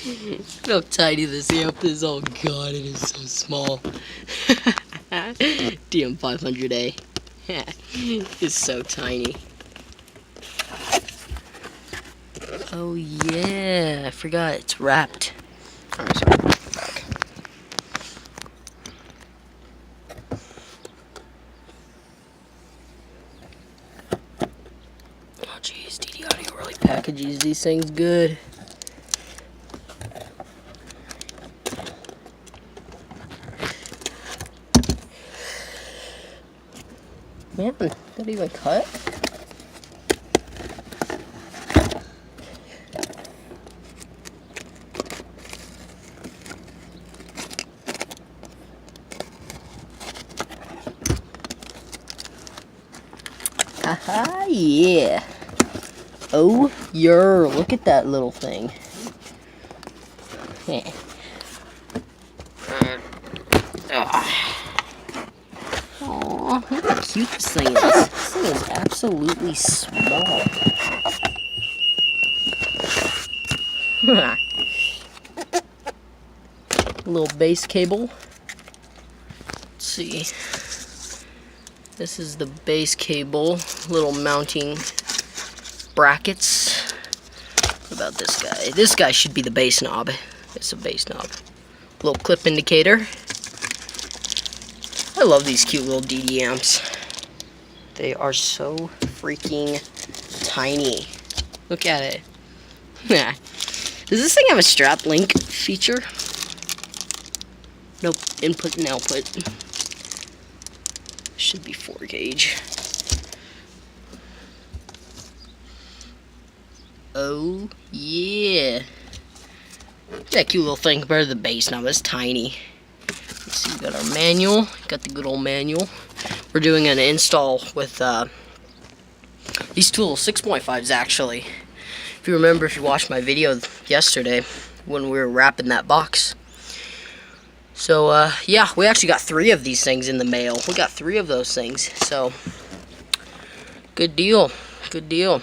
Look how tiny this amp is. Oh god, it is so small. dm500A. It's so tiny. Oh yeah, I forgot it's wrapped. Alright, sorry. Back. Oh jeez, DD Audio really packages these things good. Man, that even cut? Haha, yeah. Oh, look at that little thing. Yeah. Aw, look how cute this thing is. This thing is absolutely small. Little base cable. Let's see. This is the base cable. Little mounting brackets. What about this guy? This guy should be the base knob. It's a base knob. Little clip indicator. I love these cute little DD amps. They are so freaking tiny. Look at it. Does this thing have a strap link feature? Nope. Input and output. Should be 4 gauge. Oh yeah. That cute little thing compared to the base knob. It's tiny. Let's see, we got our manual. Got the good old manual. We're doing an install with these two little 6.5s actually. If you remember, if you watched my video yesterday when we were wrapping that box. So yeah, we actually got 3 of these things in the mail. We got 3 of those things. So good deal. Good deal.